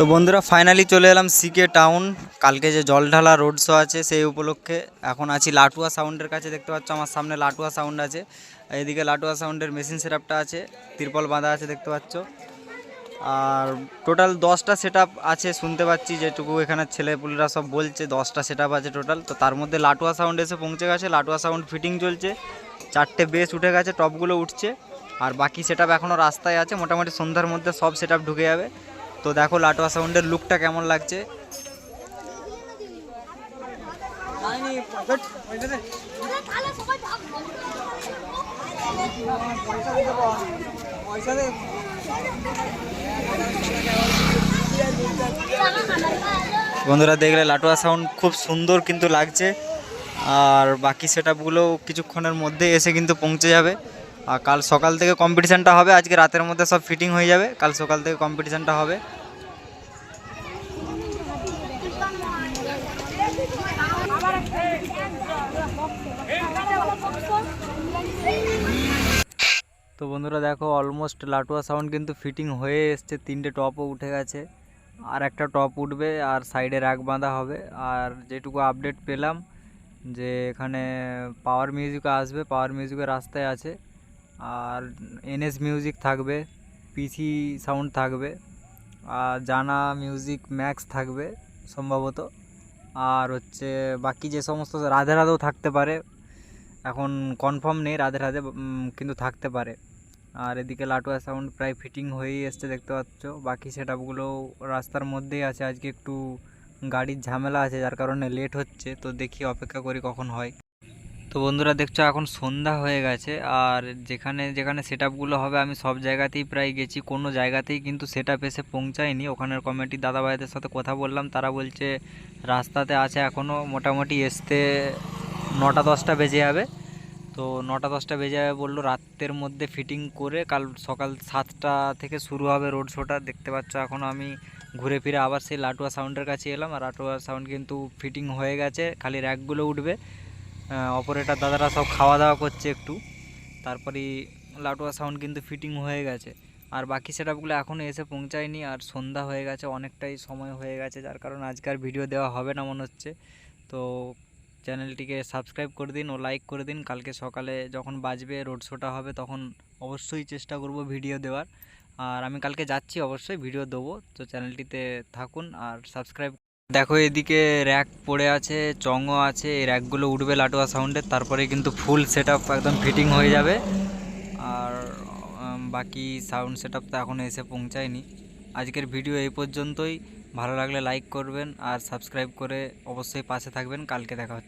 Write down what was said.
তো বন্ধুরা ফাইনালি চলে এলাম সিকে টাউন। কালকে যে জলঢালা রোড শো আছে সেই উপলক্ষে এখন আছি লাটুয়া সাউন্ডের কাছে। দেখতে পাচ্ছ আমার সামনে লাটুয়া সাউন্ড আছে, এদিকে লাটুয়া সাউন্ডের মেশিন সেটআপটা আছে, তিরপল বাঁধা আছে দেখতে পাচ্ছ। আর টোটাল 10টা সেটআপ আছে শুনতে পাচ্ছি, যেটুকু এখানে ছেলেপুলেরা সব বলছে 10টা সেটআপ আছে টোটাল। তো তার মধ্যে লাটুয়া সাউন্ড এসে পৌঁছে গেছে, লাটুয়া সাউন্ড ফিটিং চলছে, 4টে বেস উঠে গেছে, টপগুলো উঠছে, আর বাকি সেটআপ এখনও রাস্তায় আছে। মোটামুটি সন্ধ্যার মধ্যে সব সেটআপ ঢুকে যাবে। তো দেখো লাটুয়া সাউন্ডের লুকটা কেমন লাগছে। বন্ধুরা দেখলে লাটুয়া সাউন্ড খুব সুন্দর কিন্তু লাগছে। আর বাকি সেটআপগুলো কিছুক্ষণের মধ্যে এসে কিন্তু পৌঁছে যাবে। আর কাল সকাল থেকে কম্পিটিশানটা হবে, আজকে রাতের মধ্যে সব ফিটিং হয়ে যাবে, কাল সকাল থেকে কম্পিটিশানটা হবে। তো বন্ধুরা দেখো অলমোস্ট লাটুয়া সাউন্ড কিন্তু ফিটিং হয়ে এসছে, 3টে টপও উঠে গেছে, আর একটা টপ উঠবে, আর সাইডে র্যাক বাঁধা হবে। আর যেটুকু আপডেট পেলাম যে এখানে পাওয়ার মিউজিকও আসবে, পাওয়ার মিউজিকের রাস্তায় আছে, আর এনএস মিউজিক থাকবে, পিসি সাউন্ড থাকবে, আর জানা মিউজিক ম্যাক্স থাকবে সম্ভবত। আর হচ্ছে বাকি যে সমস্ত রাধে রাধেও থাকতে পারে, এখন কনফার্ম নেই রাধে রাধে, কিন্তু থাকতে পারে। আর এদিকে লাটুয়া সাউন্ড প্রায় ফিটিং হয়েই এসছে দেখতে পাচ্ছ। বাকি সেটআপগুলো রাস্তার মধ্যেই আছে, আজকে একটু গাড়ির ঝামেলা আছে যার কারণে লেট হচ্ছে। তো দেখি অপেক্ষা করি কখন হয়। তো বন্ধুরা দেখছো এখন সন্ধ্যা হয়ে গেছে, আর যেখানে যেখানে সেটআপগুলো হবে আমি সব জায়গাতেই প্রায় গেছি, কোনো জায়গাতেই কিন্তু সেটআপ এসে পৌঁছায়নি। ওখানের কমিটির দাদাভাইদের সাথে কথা বললাম, তারা বলছে রাস্তাতে আছে এখনও, মোটামুটি আসতে 9টা-10টা বেজে যাবে। তো 9টা-10টা বেজে যাবে বললো, রাতের মধ্যে ফিটিং করে কাল সকাল 7টা থেকে শুরু হবে রোড শোটা। দেখতে পাচ্ছ এখন আমি ঘুরে ফিরে আবার সেই লাটুয়া সাউন্ডের কাছে এলাম, আর লাটুয়া সাউন্ড কিন্তু ফিটিং হয়ে গেছে, খালি র্যাকগুলো উঠবে। অপারেটর দাদারা সব খাওয়া দাওয়া করছে একটু, তারপরেই লাটুয়া সাউন্ড কিন্তু ফিটিং হয়ে গেছে। আর বাকি সেটআপগুলো এখনও এসে পৌঁছায়নি, আর সন্ধ্যা হয়ে গেছে, অনেকটাই সময় হয়ে গেছে, যার কারণে আজকাল ভিডিও দেওয়া হবে না মনে হচ্ছে। তো চ্যানেলটিকে সাবস্ক্রাইব করে দিন ও লাইক করে দিন। কালকে সকালে যখন বাজবে রোড শোটা হবে তখন অবশ্যই চেষ্টা করব ভিডিও দেওয়ার, আর আমি কালকে যাচ্ছি অবশ্যই ভিডিও দেবো। তো চ্যানেলটিতে থাকুন আর সাবস্ক্রাইব। দেখো এদিকে র্যাক পড়ে আছে, চঙও আছে, এই র্যাকগুলো উঠবে লাটুয়া সাউন্ডের, তারপরে কিন্তু ফুল সেটআপ একদম ফিটিং হয়ে যাবে। আর বাকি সাউন্ড সেটআপ তো এখনও এসে পৌঁছায়নি। আজকের ভিডিও এই পর্যন্তই। ভালো লাগলে লাইক করবেন আর সাবস্ক্রাইব করে অবশ্যই পাশে থাকবেন। কালকে দেখা হচ্ছে।